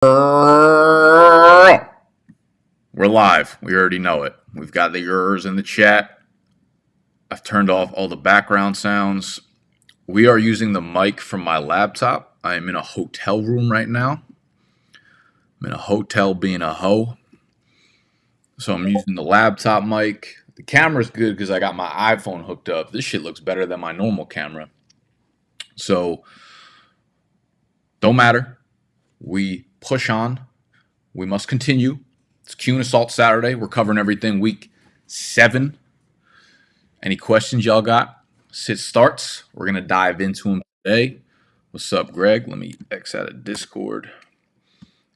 We're live. We already know it. We've got the yours in the chat. I've turned off all the background sounds. We are using the mic from my laptop. I am in a hotel room right now. I'm in a hotel being a hoe. So I'm using the laptop mic. The camera's good because I got my iPhone hooked up. This shit looks better than my normal camera. So don't matter. We push on. We must continue. It's Q&Assault Saturday. We're covering everything week 7. Any questions y'all got? Sit starts. We're going to dive into them today. What's up, Greg? Let me X out of Discord.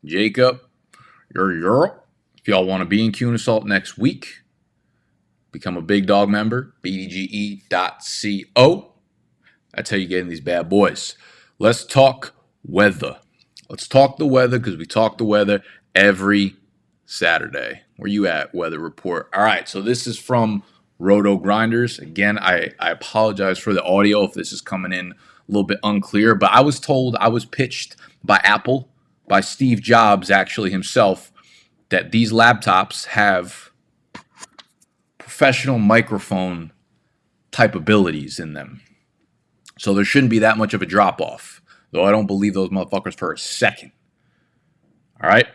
Jacob, you're. If y'all want to be in Q&Assault next week, become a Big Dog member, bdge.co. That's how you get in these bad boys. Let's talk weather. Let's talk the weather because we talk the weather every Saturday. Where you at, Weather Report? All right, so this is from Roto Grinders. Again, I apologize for the audio if this is coming in a little bit unclear, but I was told, I was pitched by Apple, by Steve Jobs actually himself, that these laptops have professional microphone type abilities in them. So there shouldn't be that much of a drop-off, though I don't believe those motherfuckers for a second. All right?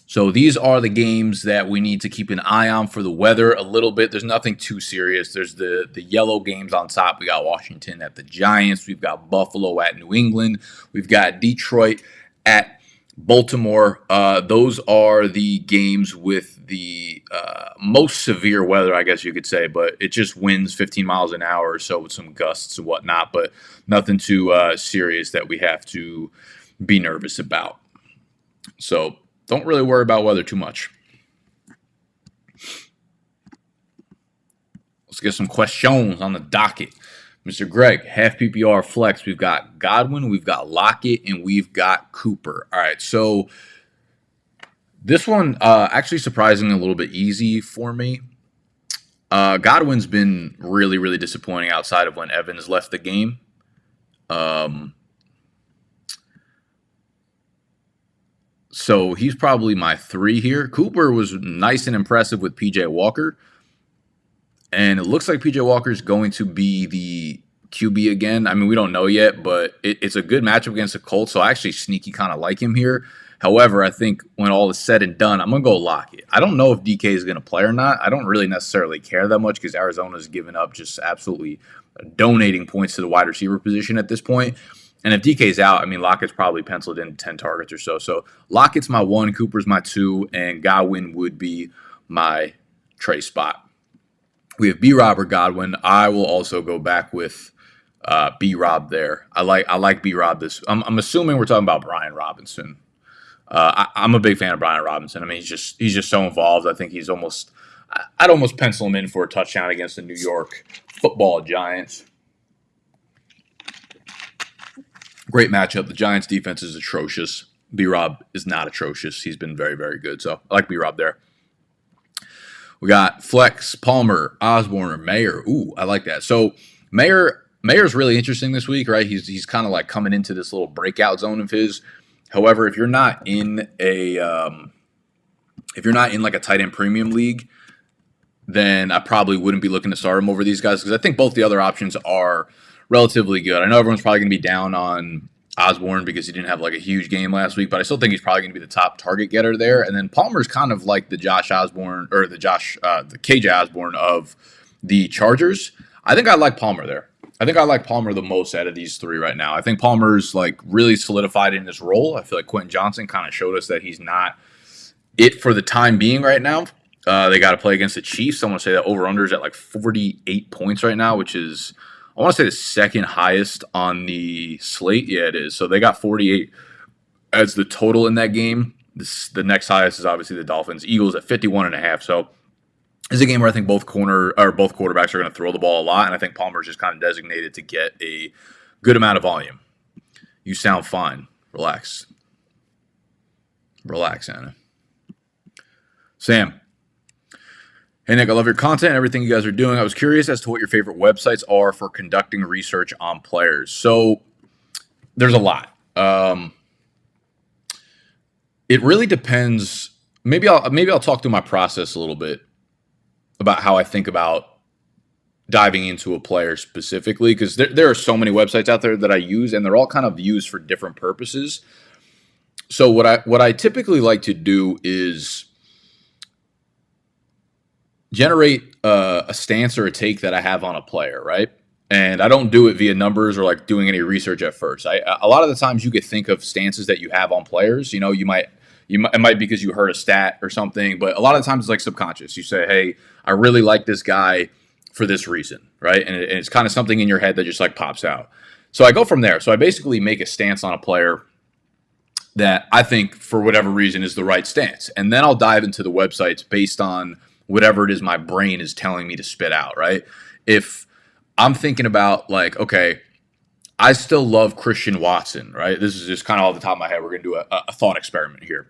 So these are the games that we need to keep an eye on for the weather a little bit. There's nothing too serious. There's the yellow games on top. We got Washington at the Giants. We've got Buffalo at New England. We've got Detroit at Baltimore. Those are the games with the most severe weather, I guess you could say, but it just winds 15 miles an hour or so with some gusts and whatnot, but nothing too serious that we have to be nervous about. So don't really worry about weather too much. Let's get some questions on the docket. Mr. Greg, half PPR flex. We've got Godwin, we've got Lockett, and we've got Cooper. All right, so this one actually surprisingly a little bit easy for me. Godwin's been really, really disappointing outside of when Evans left the game. So he's probably my 3 here. Cooper was nice and impressive with P.J. Walker. And it looks like P.J. Walker is going to be the QB again. I mean, we don't know yet, but it's a good matchup against the Colts. So I actually sneaky kind of like him here. However, I think when all is said and done, I'm going to go Lockett. I don't know if DK is going to play or not. I don't really necessarily care that much because Arizona's given up just absolutely donating points to the wide receiver position at this point. And if DK's out, I mean, Lockett's probably penciled in 10 targets or so. So Lockett's my 1, Cooper's my 2, and Godwin would be my Trey spot. We have B-Rob or Godwin. I will also go back with B-Rob there. I like B-Rob this. I'm assuming we're talking about Brian Robinson. I'm a big fan of Brian Robinson. I mean, he's just so involved. I think I'd almost pencil him in for a touchdown against the New York Football Giants. Great matchup. The Giants' defense is atrocious. B-Rob is not atrocious. He's been very, very good. So I like B-Rob there. We got Flex, Palmer, Osborne, or Mayer. Ooh, I like that. So Mayer's really interesting this week, right? He's kind of like coming into this little breakout zone of his. However, if you're not in like a tight end premium league, then I probably wouldn't be looking to start him over these guys because I think both the other options are relatively good. I know everyone's probably going to be down on Osborne because he didn't have like a huge game last week, but I still think he's probably going to be the top target getter there. And then Palmer's kind of like the KJ Osborne of the Chargers. I think I like Palmer there. I think I like Palmer the most out of these 3 right now. I think Palmer's like really solidified in his role. I feel like Quentin Johnson kind of showed us that he's not it for the time being right now. They got to play against the Chiefs. I want to say that over-under is at like 48 points right now, which is, I want to say, the second highest on the slate. Yeah, it is. So they got 48 as the total in that game. The next highest is obviously the Dolphins. Eagles at 51.5. So this is a game where I think both quarterbacks are going to throw the ball a lot, and I think Palmer's just kind of designated to get a good amount of volume. You sound fine. Relax. Relax, Anna. Sam. Hey, Nick, I love your content and everything you guys are doing. I was curious as to what your favorite websites are for conducting research on players. So there's a lot. It really depends. Maybe I'll talk through my process a little bit about how I think about diving into a player specifically, because there are so many websites out there that I use, and they're all kind of used for different purposes. So what I typically like to do is generate a stance or a take that I have on a player, right? And I don't do it via numbers or like doing any research at first. A lot of the times you could think of stances that you have on players. It might be because you heard a stat or something, but a lot of times it's like subconscious. You say, hey, I really like this guy for this reason, right? And it's kind of something in your head that just like pops out. So I go from there. So I basically make a stance on a player that I think for whatever reason is the right stance. And then I'll dive into the websites based on whatever it is my brain is telling me to spit out, right? If I'm thinking about like, okay, I still love Christian Watson, right? This is just kind of off the top of my head. We're going to do a thought experiment here.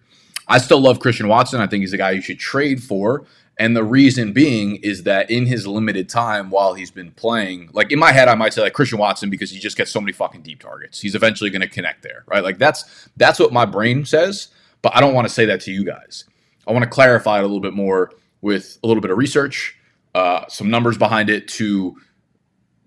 I still love Christian Watson. I think he's a guy you should trade for. And the reason being is that in his limited time while he's been playing, like in my head, I might say like Christian Watson because he just gets so many fucking deep targets. He's eventually going to connect there, right? Like that's what my brain says, but I don't want to say that to you guys. I want to clarify it a little bit more with a little bit of research, some numbers behind it to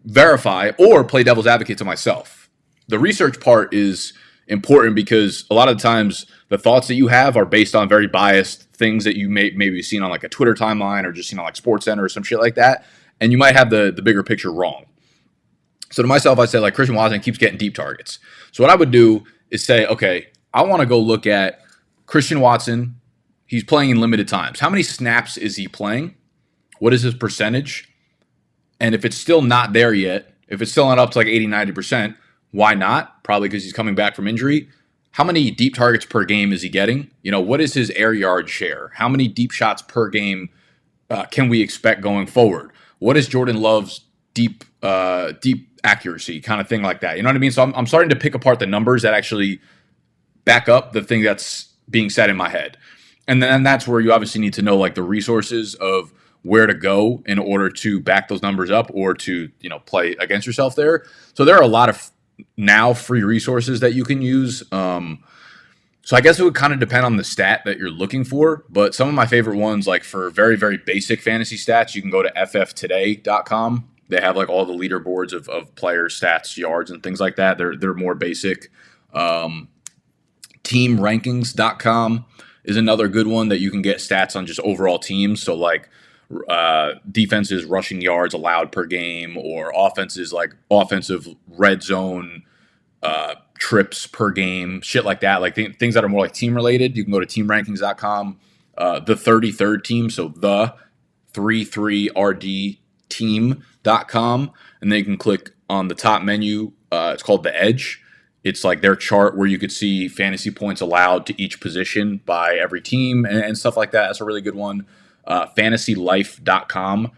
verify or play devil's advocate to myself. The research part is important because a lot of times the thoughts that you have are based on very biased things that you maybe seen on like a Twitter timeline or just seen on like SportsCenter or some shit like that. And you might have the bigger picture wrong. So to myself, I say like Christian Watson keeps getting deep targets. So what I would do is say, okay, I want to go look at Christian Watson. He's playing in limited times. How many snaps is he playing? What is his percentage? And if it's still not there yet, if it's still not up to like 80, 90%, why not? Probably because he's coming back from injury. How many deep targets per game is he getting? What is his air yard share? How many deep shots per game can we expect going forward? What is Jordan Love's deep accuracy kind of thing like that? You know what I mean? So I'm starting to pick apart the numbers that actually back up the thing that's being said in my head. And then that's where you obviously need to know like the resources of where to go in order to back those numbers up or to, play against yourself there. So there are a lot of now free resources that you can use. So I guess it would kind of depend on the stat that you're looking for, but some of my favorite ones, like for very, very basic fantasy stats, you can go to fftoday.com. They have like all the leaderboards of player stats, yards, and things like that. They're more basic. Teamrankings.com is another good one that you can get stats on just overall teams. So like defenses rushing yards allowed per game, or offenses like offensive red zone trips per game, shit like that. Like things that are more like team related. You can go to teamrankings.com. The 33rd team, so the 33rd team.com, and then you can click on the top menu. It's called the Edge. It's like their chart where you could see fantasy points allowed to each position by every team and stuff like that. That's a really good one. Fantasylife.com,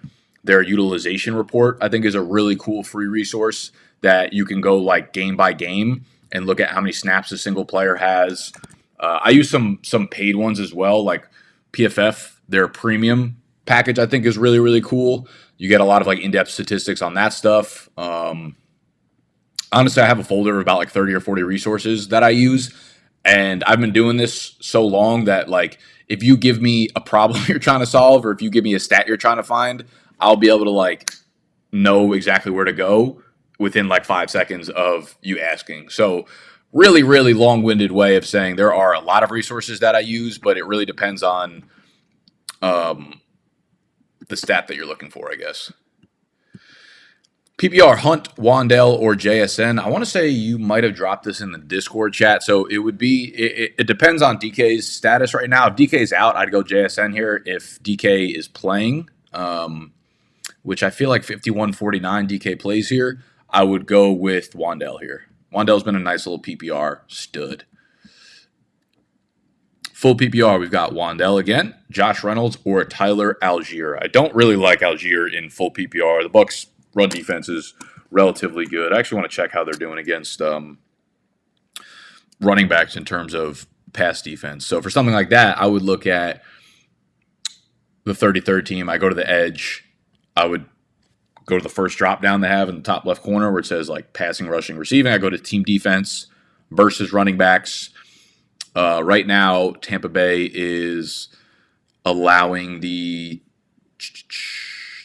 their utilization report, I think is a really cool free resource that you can go like game by game and look at how many snaps a single player has. I use some paid ones as well, like PFF, their premium package I think is really, really cool. You get a lot of like in-depth statistics on that stuff. Honestly, I have a folder of about like 30 or 40 resources that I use. And I've been doing this so long that like if you give me a problem you're trying to solve, or if you give me a stat you're trying to find, I'll be able to like know exactly where to go within like 5 seconds of you asking. So really, really long-winded way of saying there are a lot of resources that I use, but it really depends on the stat that you're looking for, I guess. PPR, Hunt, Wandell, or JSN. I want to say you might have dropped this in the Discord chat. So it would be, it depends on DK's status right now. If DK's out, I'd go JSN here. If DK is playing, which I feel like 51-49 DK plays here, I would go with Wandell here. Wandell's been a nice little PPR stud. Full PPR, we've got Wandell again, Josh Reynolds, or Tyler Algier. I don't really like Algier in full PPR. The Bucs' run defense is relatively good. I actually want to check how they're doing against running backs in terms of pass defense. So for something like that, I would look at the 33rd team. I go to the Edge. I would go to the first drop down they have in the top left corner where it says like passing, rushing, receiving. I go to team defense versus running backs. Right now, Tampa Bay is allowing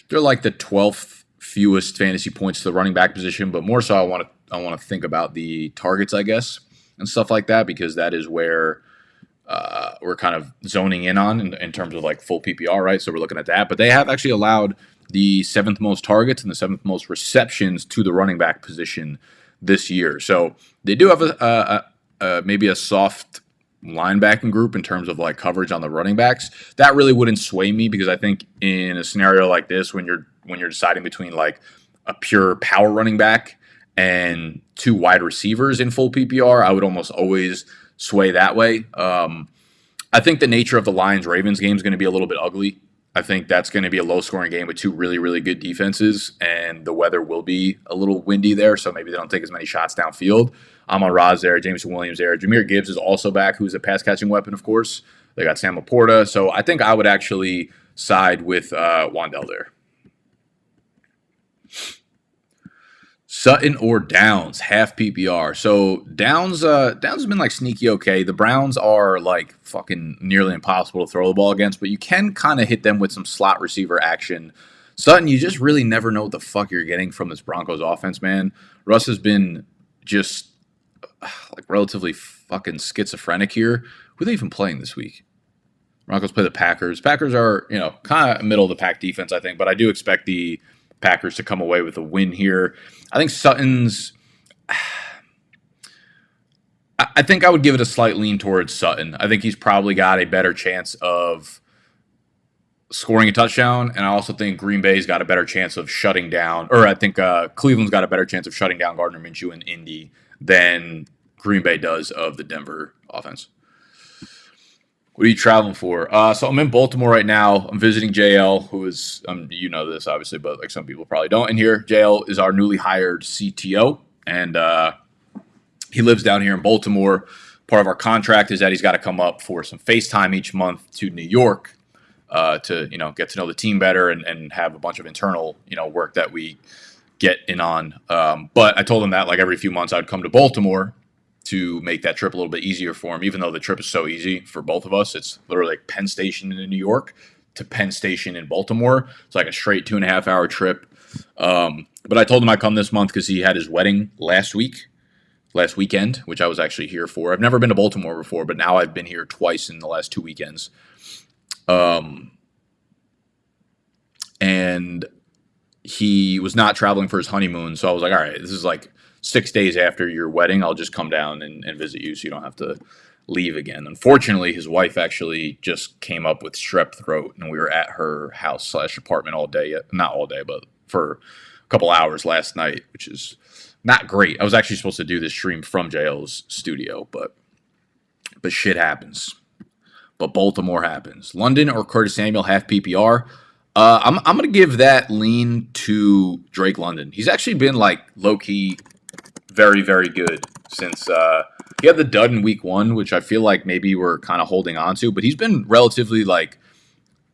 they're like the 12th fewest fantasy points to the running back position, but more so I want to think about the targets, I guess, and stuff like that, because that is where we're kind of zoning in on in terms of like full PPR, right? So we're looking at that. But they have actually allowed the 7th most targets and the 7th most receptions to the running back position this year. So they do have maybe a soft linebacking group in terms of like coverage on the running backs. That really wouldn't sway me, because I think in a scenario like this, when you're deciding between like a pure power running back and 2 wide receivers in full PPR, I would almost always sway that way. I think the nature of the Lions-Ravens game is going to be a little bit ugly. I think that's going to be a low-scoring game with 2 really, really good defenses, and the weather will be a little windy there, so maybe they don't take as many shots downfield. Amon-Ra's there, Jameson Williams there. Jahmyr Gibbs is also back, who's a pass-catching weapon, of course. They got Sam Laporta, so I think I would actually side with Wan'Dale there. Sutton or Downs, half PPR. So Downs has been like sneaky okay. The Browns are like fucking nearly impossible to throw the ball against, but you can kind of hit them with some slot receiver action. Sutton, you just really never know what the fuck you're getting from this Broncos offense, man. Russ has been just like relatively fucking schizophrenic here. Who are they even playing this week? Broncos play the Packers. Packers are, kind of middle of the pack defense, I think, but I do expect the Packers to come away with a win here. I think Sutton's... I think I would give it a slight lean towards Sutton. I think he's probably got a better chance of scoring a touchdown, and I also think Green Bay's got a better chance of shutting down, or I think Cleveland's got a better chance of shutting down Gardner Minshew in Indy than Green Bay does of the Denver offense. What are you traveling for? So I'm in Baltimore right now. I'm visiting JL, who is, you know this obviously, but like some people probably don't in here. JL is our newly hired CTO, and he lives down here in Baltimore. Part of our contract is that he's got to come up for some FaceTime each month to New York to get to know the team better and have a bunch of internal work that we get in on. But I told him that like every few months I'd come to Baltimore to make that trip a little bit easier for him, even though the trip is so easy for both of us. It's literally like Penn Station in New York to Penn Station in Baltimore. It's like a straight 2.5 hour trip. But I told him I'd come this month because he had his wedding last weekend, which I was actually here for. I've never been to Baltimore before, but now I've been here twice in the last 2 weekends. And he was not traveling for his honeymoon, so I was like, all right, this is like 6 days after your wedding. I'll just come down and visit you so you don't have to leave again. Unfortunately, his wife actually just came up with strep throat, and we were at her house/apartment all day. Not all day, but for a couple hours last night, which is not great. I was actually supposed to do this stream from JL's studio, but shit happens. But Baltimore happens. London or Curtis Samuel, half PPR. I'm going to give that lean to Drake London. He's actually been like low-key very, very good since he had the dud in week 1, which I feel like maybe we're kind of holding on to, but he's been relatively like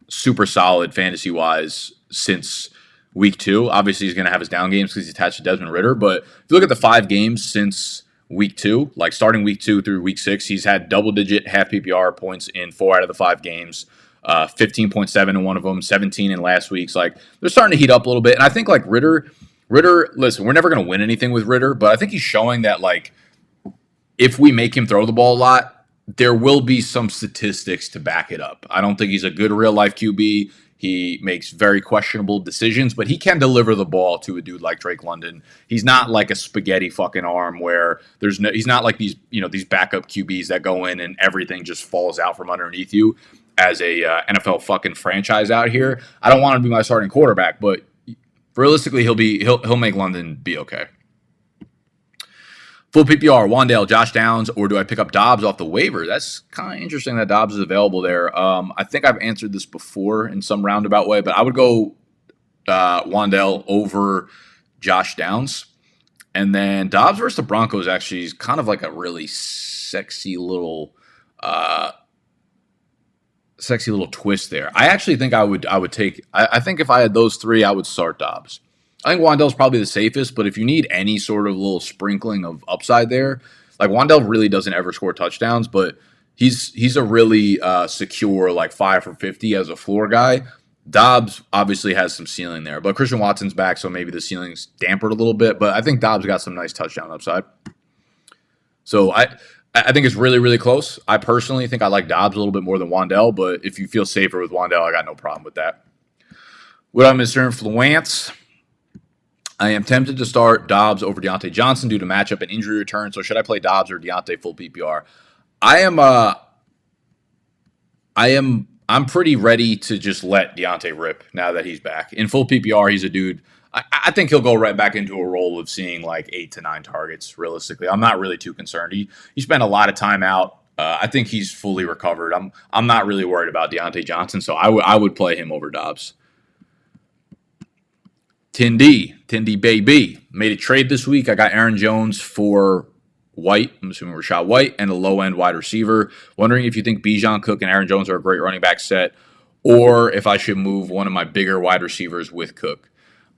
super solid fantasy-wise since week 2. Obviously, he's going to have his down games because he's attached to Desmond Ridder, but if you look at the 5 games since week 2, like starting week 2 through week 6, he's had double-digit half PPR points in 4 out of the 5 games. 15.7 in one of them, 17 in last week's. Like, they're starting to heat up a little bit. And I think, like, Ridder, listen, we're never going to win anything with Ridder, but I think he's showing that, like, if we make him throw the ball a lot, there will be some statistics to back it up. I don't think he's a good real-life QB. He makes very questionable decisions, but he can deliver the ball to a dude like Drake London. He's not like a spaghetti fucking arm where he's not like these backup QBs that go in and everything just falls out from underneath you. As a NFL fucking franchise out here, I don't want him to be my starting quarterback, but realistically, he'll make London be okay. Full PPR, Wan'Dale, Josh Downs, or do I pick up Dobbs off the waiver? That's kind of interesting that Dobbs is available there. I think I've answered this before in some roundabout way, but I would go Wan'Dale over Josh Downs. And then Dobbs versus the Broncos actually is kind of like a really sexy little twist there. I actually think I would take. I think if I had those 3, I would start Dobbs. I think Wan'Dale's probably the safest, but if you need any sort of little sprinkling of upside there, like Wan'Dale really doesn't ever score touchdowns, but He's a really secure like 5 for 50 as a floor guy. Dobbs obviously has some ceiling there, but Christian Watson's back, so maybe the ceiling's dampered a little bit. But I think Dobbs got some nice touchdown upside. So I think it's really, really close. I personally think I like Dobbs a little bit more than Wandell, but if you feel safer with Wandell, I got no problem with that. What up, Mr. Influence? I am tempted to start Dobbs over Deontay Johnson due to matchup and injury return. So should I play Dobbs or Deontay full PPR? I'm pretty ready to just let Deontay rip now that he's back. In full PPR, he's a dude. I think he'll go right back into a role of seeing like 8 to 9 targets, realistically. I'm not really too concerned. He spent a lot of time out. I think he's fully recovered. I'm not really worried about Deontay Johnson, so I would play him over Dobbs. Tindy baby. Made a trade this week. I got Aaron Jones for White, I'm assuming Rashad White, and a low-end wide receiver. Wondering if you think Bijan, Cook, and Aaron Jones are a great running back set, or if I should move one of my bigger wide receivers with Cook.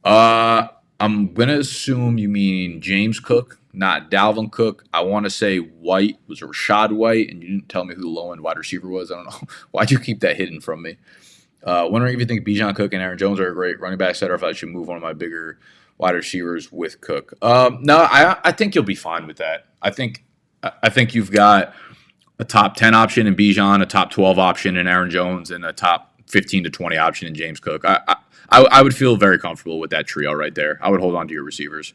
I'm going to assume you mean James Cook, not Dalvin Cook. I want to say White was Rashad White, and you didn't tell me who the low-end wide receiver was. I don't know. Why'd you keep that hidden from me? Wondering if you think Bijan, Cook, and Aaron Jones are a great running back set, or if I should move one of my bigger wide receivers with Cook. No, I think you'll be fine with that. I think you've got a top 10 option in Bijan, a top 12 option in Aaron Jones, and a top 15 to 20 option in James Cook. I would feel very comfortable with that trio right there. I would hold on to your receivers.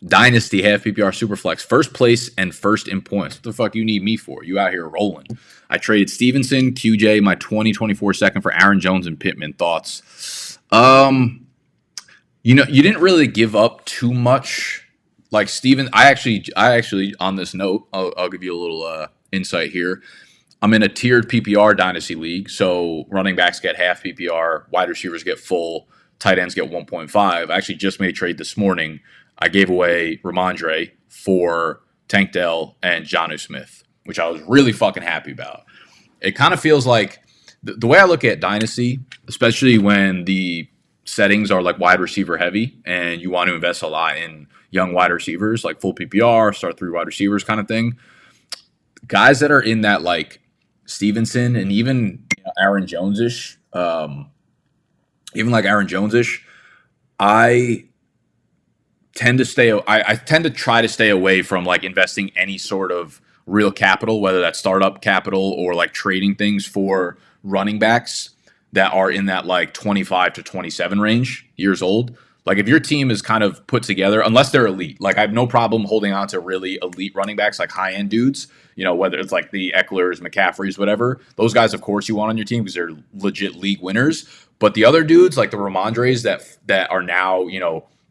Dynasty, half PPR superflex, first place and first in points. What the fuck you need me for? You out here rolling. I traded Stevenson, QJ, my 2024 second for Aaron Jones and Pittman. Thoughts? You didn't really give up too much. Like Steven, I actually on this note, I'll give you a little insight here. I'm in a tiered PPR dynasty league, so running backs get half PPR, wide receivers get full, tight ends get 1.5. I actually just made a trade this morning. I gave away Ramondre for Tank Dell and Jonnu Smith, which I was really fucking happy about. It kind of feels like the way I look at dynasty, especially when the settings are like wide receiver heavy and you want to invest a lot in young wide receivers, like full PPR, start 3 wide receivers kind of thing. Guys that are in that like Stevenson and even Aaron Jones-ish, I tend to try to stay away from like investing any sort of real capital, whether that's startup capital or like trading things for running backs that are in that like 25 to 27 range years old. Like if your team is kind of put together, unless they're elite, like I have no problem holding on to really elite running backs, like high end dudes, whether it's like the Ecklers, McCaffreys, whatever, those guys, of course you want on your team because they're legit league winners. But the other dudes like the Ramondres that are now,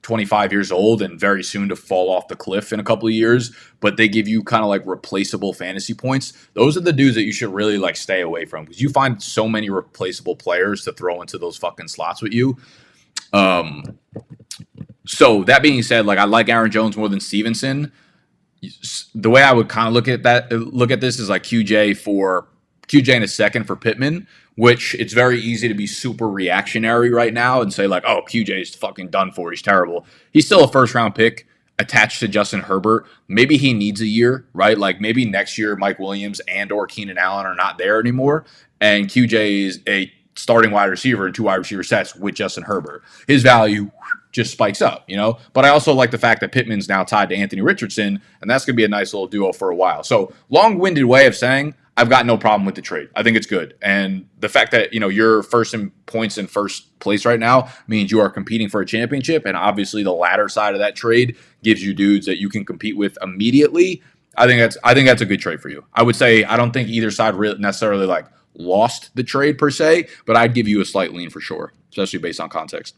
25 years old and very soon to fall off the cliff in a couple of years, but they give you kind of like replaceable fantasy points. Those are the dudes that you should really like stay away from because you find so many replaceable players to throw into those fucking slots with you. So that being said, like I like Aaron Jones more than Stevenson. The way I would kind of look at this is like QJ in a second for Pittman, which it's very easy to be super reactionary right now and say like, oh, QJ's fucking done for. He's terrible. He's still a first round pick attached to Justin Herbert. Maybe he needs a year, right? Like maybe next year Mike Williams and or Keenan Allen are not there anymore. And QJ is a starting wide receiver in 2 wide receiver sets with Justin Herbert. His value just spikes up, But I also like the fact that Pittman's now tied to Anthony Richardson, and that's going to be a nice little duo for a while. So long-winded way of saying I've got no problem with the trade. I think it's good. And the fact that, you're first in points in first place right now means you are competing for a championship. And obviously the latter side of that trade gives you dudes that you can compete with immediately. I think that's a good trade for you. I would say I don't think either side really necessarily like lost the trade per se, but I'd give you a slight lean for sure, especially based on context.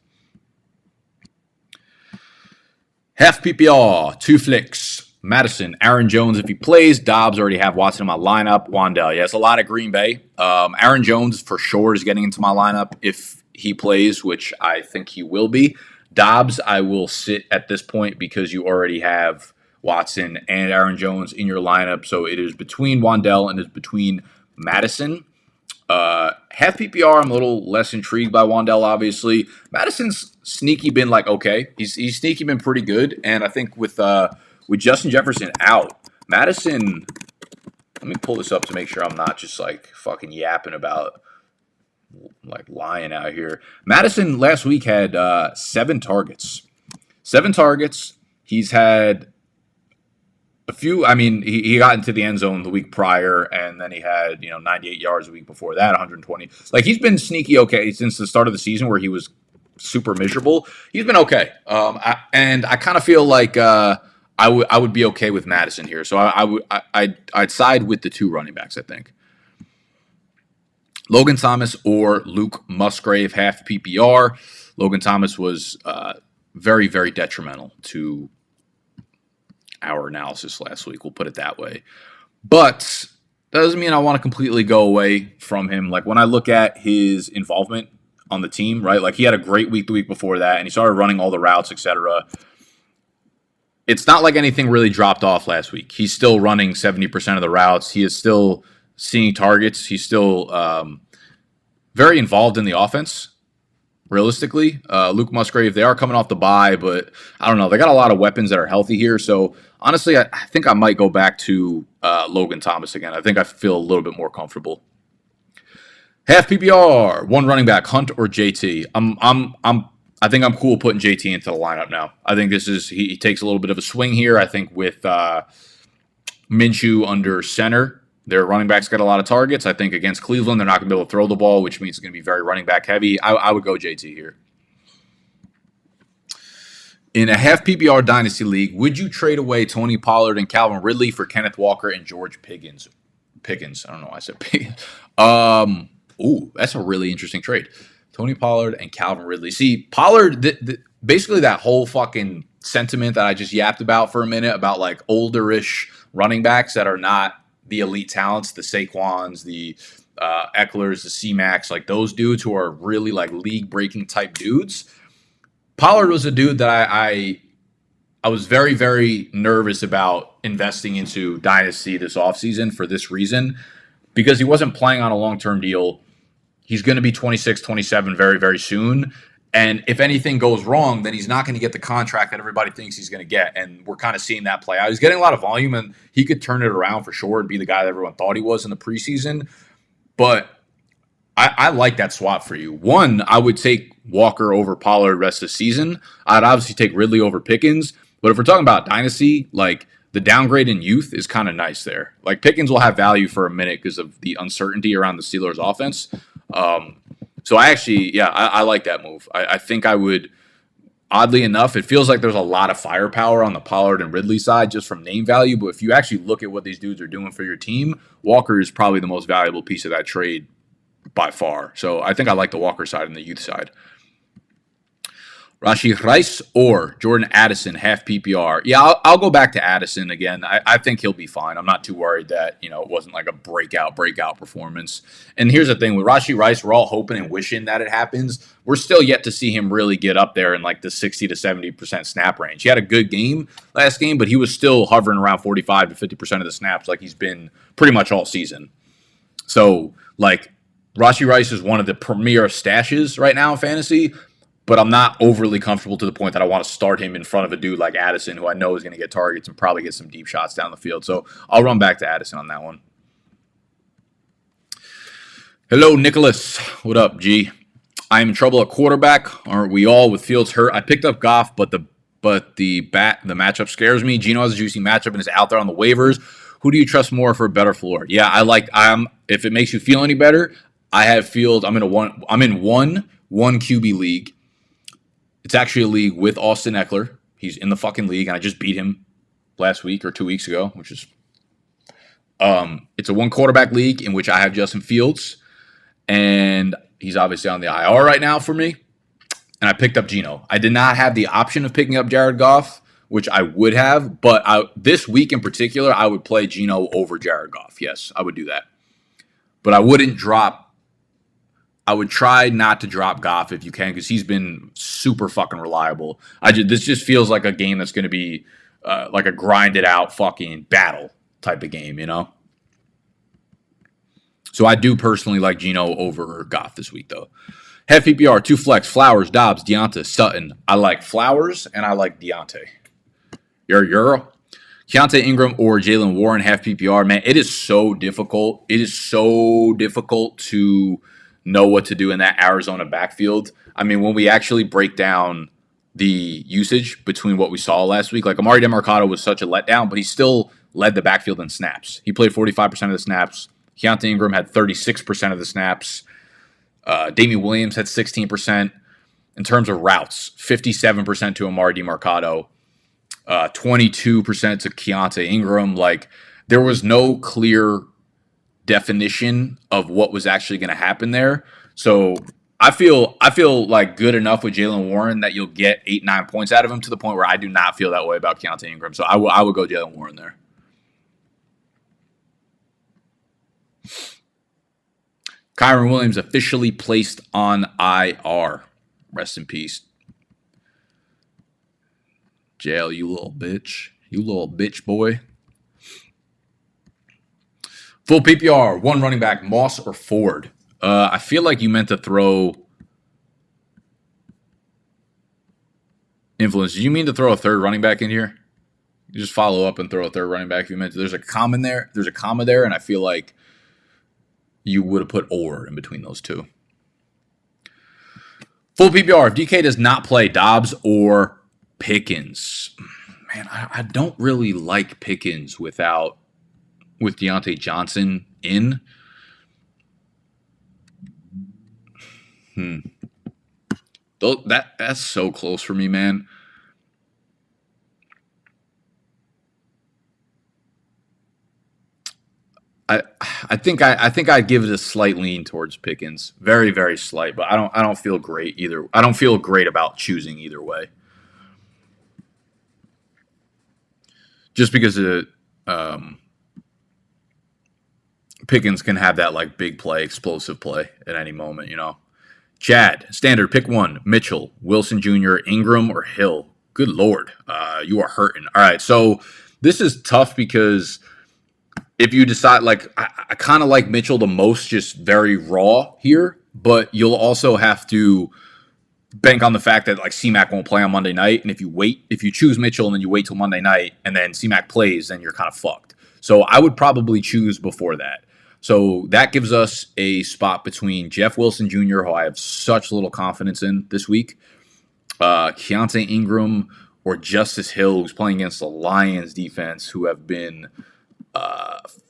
Half PPR, 2 flicks. Madison, Aaron Jones if he plays. Dobbs already have Watson in my lineup. Wandell, yes, a lot of Green Bay. Aaron Jones for sure is getting into my lineup if he plays, which I think he will be. Dobbs, I will sit at this point because you already have Watson and Aaron Jones in your lineup. So it is between Wandell and it's between Madison. Half PPR, I'm a little less intrigued by Wandell, obviously. Madison's sneaky been like, okay. He's sneaky been pretty good. And I think with Justin Jefferson out, Madison Let me pull this up to make sure I'm not just like fucking yapping about like lying out here. Madison last week had 7 targets. 7 targets. He's had a few. I mean, he got into the end zone the week prior, and then he had 98 yards the week before that, 120. Like he's been sneaky okay since the start of the season where he was super miserable. He's been okay, and I kind of feel like I would be okay with Madison here. So I'd side with the 2 running backs. I think Logan Thomas or Luke Musgrave, half PPR. Logan Thomas was very, very detrimental to our analysis last week. We'll put it that way. But that doesn't mean I want to completely go away from him. Like when I look at his involvement on the team, right? Like he had a great week the week before that, and he started running all the routes, etc. It's not like anything really dropped off last week. He's still running 70% of the routes. He is still seeing targets. He's still very involved in the offense. Realistically, Luke Musgrave, they are coming off the bye, but I don't know. They got a lot of weapons that are healthy here. So honestly, I think I might go back to Logan Thomas again. I think I feel a little bit more comfortable. Half PPR, 1 running back, Hunt or JT. I think I'm cool putting JT into the lineup now. I think this is he takes a little bit of a swing here. I think with Minshew under center, their running backs got a lot of targets. I think against Cleveland, they're not going to be able to throw the ball, which means it's going to be very running back heavy. I would go JT here. In a half PPR Dynasty League, would you trade away Tony Pollard and Calvin Ridley for Kenneth Walker and George Pickens? I don't know why I said Pickens. Ooh, that's a really interesting trade. Tony Pollard and Calvin Ridley. See, Pollard, basically that whole fucking sentiment that I just yapped about for a minute about like olderish running backs that are not the elite talents, the Saquons, the Ecklers, the C-Max, like those dudes who are really like league-breaking type dudes. Pollard was a dude that I was very, very nervous about investing into Dynasty this offseason for this reason, because he wasn't playing on a long-term deal. He's going to be 26, 27 very, very soon. And if anything goes wrong, then he's not going to get the contract that everybody thinks he's going to get. And we're kind of seeing that play out. He's getting a lot of volume, and he could turn it around for sure and be the guy that everyone thought he was in the preseason. But I like that swap for you. One, I would take Walker over Pollard rest of the season. I'd obviously take Ridley over Pickens. But if we're talking about Dynasty, like the downgrade in youth is kind of nice there. Like Pickens will have value for a minute because of the uncertainty around the Steelers' offense. So I like that move. I think I would, oddly enough, it feels like there's a lot of firepower on the Pollard and Ridley side just from name value. But if you actually look at what these dudes are doing for your team, Walker is probably the most valuable piece of that trade by far. So I think I like the Walker side and the youth side. Rashee Rice or Jordan Addison, half PPR. Yeah, I'll go back to Addison again. I think he'll be fine. I'm not too worried that, it wasn't like a breakout performance. And here's the thing with Rashee Rice, we're all hoping and wishing that it happens. We're still yet to see him really get up there in like the 60 to 70% snap range. He had a good game last game, but he was still hovering around 45 to 50% of the snaps like he's been pretty much all season. So, like, Rashee Rice is one of the premier stashes right now in fantasy, but I'm not overly comfortable to the point that I want to start him in front of a dude like Addison, who I know is going to get targets and probably get some deep shots down the field. So I'll run back to Addison on that one. Hello, Nicholas. What up, G? I'm in trouble at quarterback. Aren't we all with Fields hurt? I picked up Goff, but the matchup scares me. Geno has a juicy matchup and is out there on the waivers. Who do you trust more for a better floor? Yeah, if it makes you feel any better, I have Fields. I'm in one QB league. It's actually a league with Austin Eckler. He's in the fucking league, and I just beat him last week or 2 weeks ago, which is it's a 1 quarterback league in which I have Justin Fields, and he's obviously on the IR right now for me. And I picked up Geno. I did not have the option of picking up Jared Goff, which I would have, but this week in particular, I would play Geno over Jared Goff. Yes, I would do that. But I would try not to drop Goff if you can, because he's been super fucking reliable. This just feels like a game that's going to be like a grinded out fucking battle type of game, So I do personally like Geno over Goff this week, though. Half PPR, 2 flex, Flowers, Dobbs, Deonta, Sutton. I like Flowers and I like Deontay. You're a Euro. Keontae Ingram or Jalen Warren, half PPR. Man, it is so difficult. It is so difficult to know what to do in that Arizona backfield. I mean, when we actually break down the usage between what we saw last week, like Amari DeMarcado was such a letdown, but he still led the backfield in snaps. He played 45% of the snaps. Keontae Ingram had 36% of the snaps. Damian Williams had 16%. In terms of routes, 57% to Amari DeMarcado. 22% to Keontae Ingram. Like, there was no clear definition of what was actually going to happen there. So I feel like good enough with Jalen Warren that you'll get 8-9 points out of him, to the point where I do not feel that way about Keontae Ingram. So I would go Jalen Warren there. Kyron Williams officially placed on IR. Rest in peace. Jail, you little bitch. You little bitch boy. Full PPR, one running back, Moss or Ford. I feel like you meant to throw influence. Did you mean to throw a third running back in here? You just follow up and throw a third running back if you meant to. There's a comma there. There's a comma there, and I feel like you would have put or in between those two. Full PPR, if DK does not play, Dobbs or Pickens. Man, I don't really like Pickens with Deontay Johnson in. That's so close for me, man. I think I'd give it a slight lean towards Pickens. Very, very slight, but I don't feel great either. I don't feel great about choosing either way. Just because Pickens can have that like big play, explosive play at any moment, you know. Chad, standard, pick one. Mitchell, Wilson Jr., Ingram, or Hill. Good Lord, you are hurting. All right, so this is tough because if you decide, like, I kind of like Mitchell the most, just very raw here, but you'll also have to bank on the fact that, like, C-Mac won't play on Monday night, and if you choose Mitchell and then you wait till Monday night and then C-Mac plays, then you're kind of fucked. So I would probably choose before that. So that gives us a spot between Jeff Wilson Jr., who I have such little confidence in this week, Keontae Ingram, or Justice Hill, who's playing against the Lions defense, who have been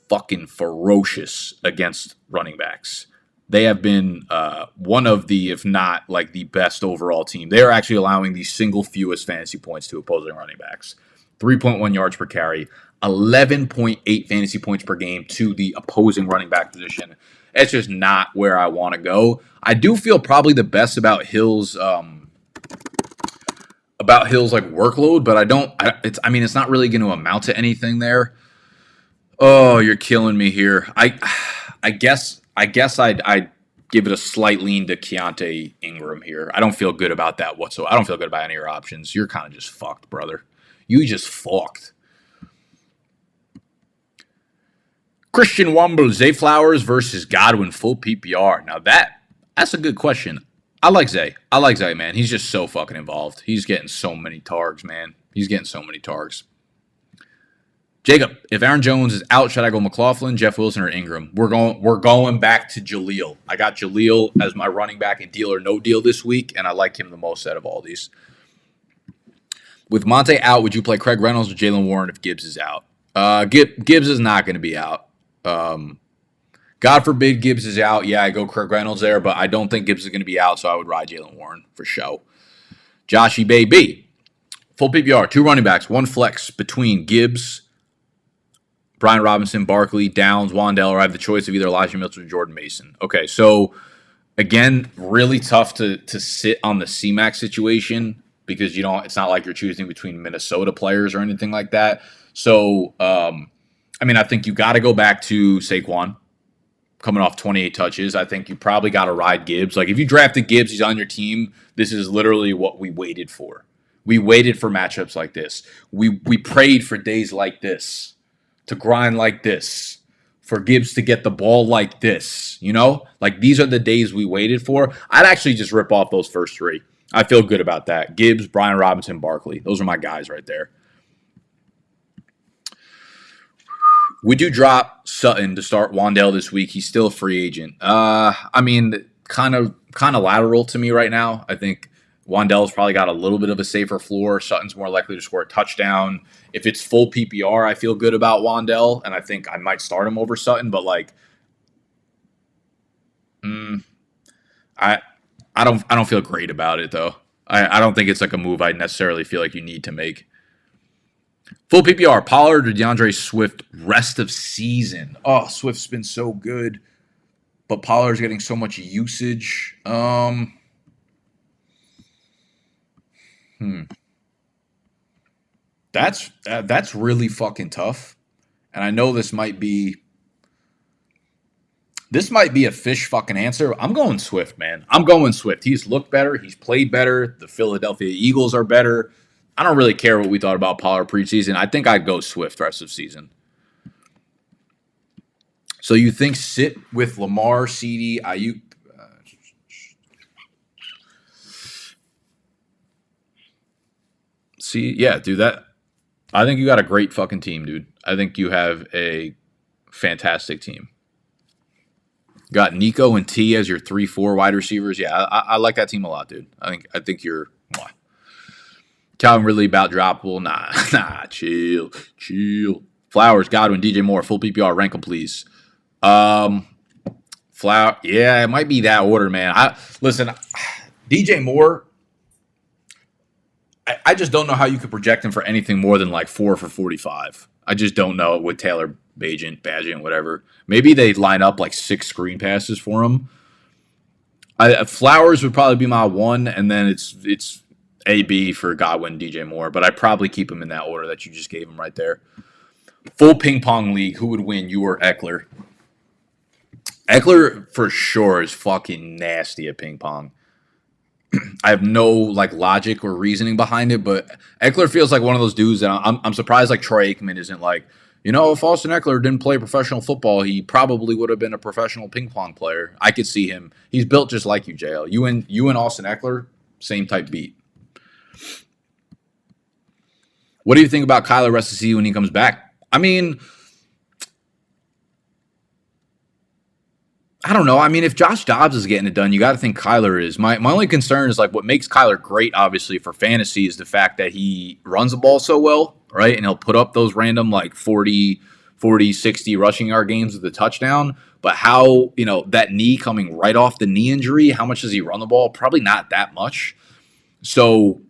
fucking ferocious against running backs. They have been one of the, if not like the best overall team. They are actually allowing the single fewest fantasy points to opposing running backs. 3.1 yards per carry, 11.8 fantasy points per game to the opposing running back position. It's just not where I want to go. I do feel probably the best about Hill's like workload, but it's not really going to amount to anything there. Oh, you're killing me here. I guess I'd give it a slight lean to Keontae Ingram here. I don't feel good about that whatsoever. I don't feel good about any of your options. You're kind of just fucked, brother. You just fucked. Christian Womble, Zay Flowers versus Godwin, full PPR. Now that's a good question. I like Zay. Man. He's just so fucking involved. He's getting so many targs, man. He's getting so many targs. Jacob, if Aaron Jones is out, should I go McLaughlin, Jeff Wilson, or Ingram? We're going back to Jaleel. I got Jaleel as my running back in deal or no deal this week, and I like him the most out of all these. With Monte out, would you play Craig Reynolds or Jalen Warren if Gibbs is out? Gibbs is not going to be out. God forbid Gibbs is out. Yeah, I go Craig Reynolds there, but I don't think Gibbs is going to be out, so I would ride Jalen Warren for show. Joshy Baby, full PPR, 2 running backs, 1 flex between Gibbs, Brian Robinson, Barkley, Downs, Wandell, or I have the choice of either Elijah Mitchell or Jordan Mason. Okay, so again, really tough to sit on the C-Mac situation because it's not like you're choosing between Minnesota players or anything like that. So, I think you got to go back to Saquon coming off 28 touches. I think you probably got to ride Gibbs. Like, if you drafted Gibbs, he's on your team. This is literally what we waited for. We waited for matchups like this. We prayed for days like this, to grind like this, for Gibbs to get the ball like this, Like, these are the days we waited for. I'd actually just rip off those first 3. I feel good about that. Gibbs, Brian Robinson, Barkley. Those are my guys right there. Would you drop Sutton to start Wandale this week? He's still a free agent. I mean, kind of lateral to me right now. I think Wandale's probably got a little bit of a safer floor. Sutton's more likely to score a touchdown. If it's full PPR, I feel good about Wandale, and I think I might start him over Sutton. But like, I I don't feel great about it though. I don't think it's like a move I necessarily feel like you need to make. Full PPR, Pollard or DeAndre Swift rest of season. Oh, Swift's been so good, but Pollard's getting so much usage. That's really fucking tough. And I know this might be a fish fucking answer. I'm going Swift, man. I'm going Swift. He's looked better. He's played better. The Philadelphia Eagles are better. I don't really care what we thought about Pollard preseason. I think I'd go Swift rest of season. So you think sit with Lamar, CD, Ayuk? See, yeah, dude, I think you got a great fucking team, dude. I think you have a fantastic team. Got Nico and T as your 3-4 wide receivers. Yeah, I like that team a lot, dude. I think you're Calvin Ridley about droppable. Nah, chill. Flowers, Godwin, DJ Moore, full PPR, rank them, please. Flower, yeah, it might be that order, man. Listen, DJ Moore. I just don't know how you could project him for anything more than like 4 for 45. I just don't know with Taylor Bagent, whatever. Maybe they line up like 6 screen passes for him. Flowers would probably be my 1, and then it's AB for Godwin, DJ Moore. But I'd probably keep him in that order that you just gave him right there. Full ping pong league. Who would win? You or Eckler? Eckler for sure is fucking nasty at ping pong. I have no like logic or reasoning behind it, but Eckler feels like one of those dudes that I'm surprised like Troy Aikman isn't like, if Austin Eckler didn't play professional football, he probably would have been a professional ping pong player. I could see him. He's built just like you, JL. You and Austin Eckler, same type beat. What do you think about Kyler rest of the season when he comes back? I mean, I don't know. I mean, if Josh Dobbs is getting it done, you got to think Kyler is. My only concern is like what makes Kyler great, obviously, for fantasy is the fact that he runs the ball so well, right? And he'll put up those random like 40, 60 rushing yard games with a touchdown. But how, that knee coming right off the knee injury, how much does he run the ball? Probably not that much. So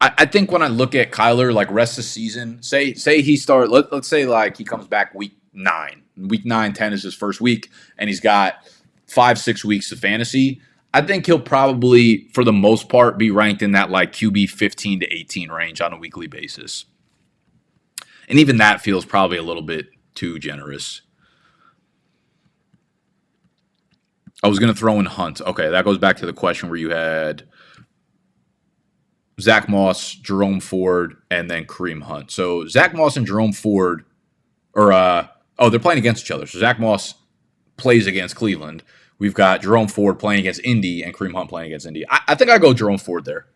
I think when I look at Kyler, like rest of the season, say he start, let's say like he comes back week 9. Week 9, 10 is his first week, and he's got 5-6 weeks of fantasy. I think he'll probably, for the most part, be ranked in that like QB 15 to 18 range on a weekly basis. And even that feels probably a little bit too generous. I was going to throw in Hunt. Okay, that goes back to the question where you had Zach Moss, Jerome Ford, and then Kareem Hunt. So Zach Moss and Jerome Ford they're playing against each other. So Zach Moss plays against Cleveland. We've got Jerome Ford playing against Indy and Kareem Hunt playing against Indy. I think I go Jerome Ford there.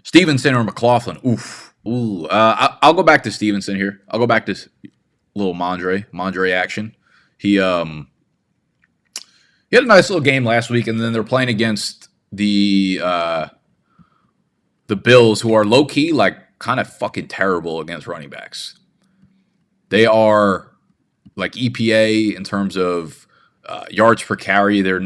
Stevenson or McLaughlin? Ooh. I'll go back to Stevenson here. I'll go back to little Mondre action. He had a nice little game last week, and then they're playing against the Bills, who are low key like kind of fucking terrible against running backs. They are like EPA in terms of yards per carry. They're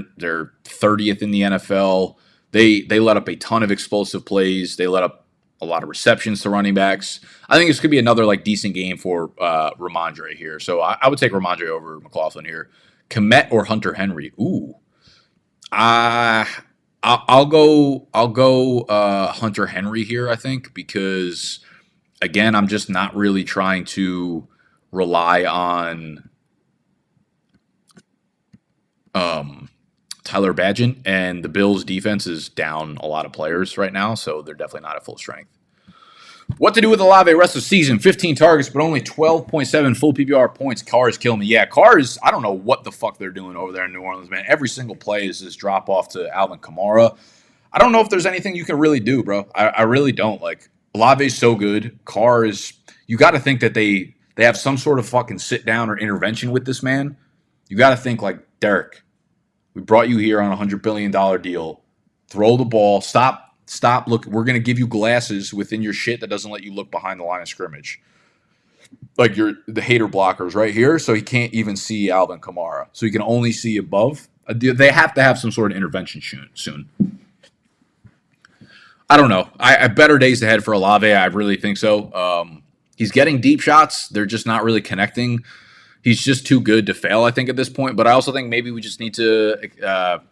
30th in the NFL. They let up a ton of explosive plays. They let up a lot of receptions to running backs. I think this could be another like decent game for Ramondre here. So I would take Ramondre over McLaughlin here. Kmet or Hunter Henry? Ooh. I'll go Hunter Henry here, I think, because again, I'm just not really trying to rely on Tyler Bagent, and the Bills defense is down a lot of players right now, so they're definitely not at full strength. What to do with Olave rest of the season? 15 targets, but only 12.7 full PPR points. Cars kill me. Yeah, Cars, I don't know what the fuck they're doing over there in New Orleans, man. Every single play is this drop off to Alvin Kamara. I don't know if there's anything you can really do, bro. I really don't. Like, Olave's so good. Carr is. You got to think that they have some sort of fucking sit down or intervention with this man. You got to think like, Derek, we brought you here on a $100 billion deal. Throw the ball. Stop. Look, we're gonna give you glasses within your shit that doesn't let you look behind the line of scrimmage. Like the hater blockers right here, so he can't even see Alvin Kamara. So he can only see above. They have to have some sort of intervention soon. I don't know. I better days ahead for Olave. I really think so. He's getting deep shots. They're just not really connecting. He's just too good to fail, I think, at this point. But I also think maybe we just need to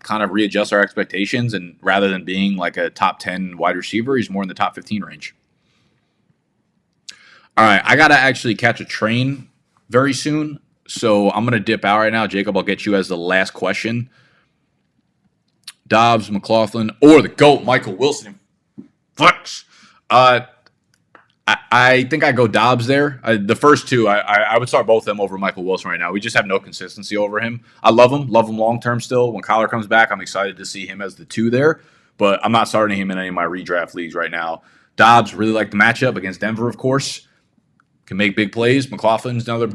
kind of readjust our expectations. And rather than being like a top 10 wide receiver, he's more in the top 15 range. All right, I got to actually catch a train very soon. So I'm going to dip out right now. Jacob, I'll get you as the last question. Dobbs, McLaughlin, or the GOAT, Michael Wilson. Flex. I think I go Dobbs there. The first two, I would start both of them over Michael Wilson right now. We just have no consistency over him. I love him long term still. When Kyler comes back, I'm excited to see him as the 2 there, but I'm not starting him in any of my redraft leagues right now. Dobbs, really like the matchup against Denver, of course. Can make big plays. McLaughlin's another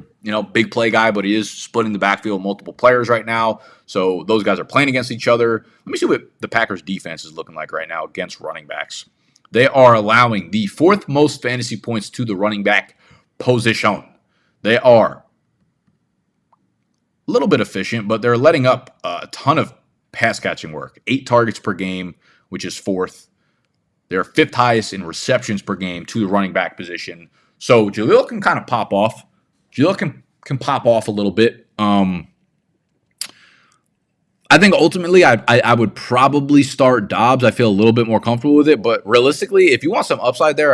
big play guy, but he is splitting the backfield with multiple players right now. So those guys are playing against each other. Let me see what the Packers defense is looking like right now against running backs. They are allowing the 4th most fantasy points to the running back position. They are a little bit efficient, but they're letting up a ton of pass catching work. 8 targets per game, which is 4th. They're 5th highest in receptions per game to the running back position. So Jaleel can kind of pop off. Jaleel can pop off a little bit. I think ultimately I would probably start Dobbs. I feel a little bit more comfortable with it. But realistically, if you want some upside there,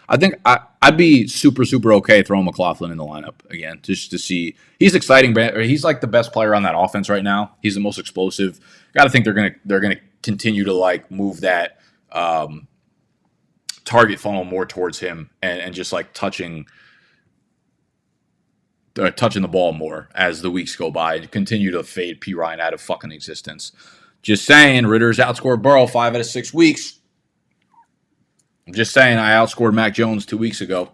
I think I'd be super okay throwing McLaughlin in the lineup again just to see. He's exciting. He's like the best player on that offense right now. He's the most explosive. Got to think they're gonna continue to like move that target funnel more towards him and just like touching the ball more as the weeks go by and continue to fade P. Ryan out of fucking existence. Just saying, Ritter's outscored Burrow 5 out of 6 weeks. I'm just saying, I outscored Mac Jones 2 weeks ago.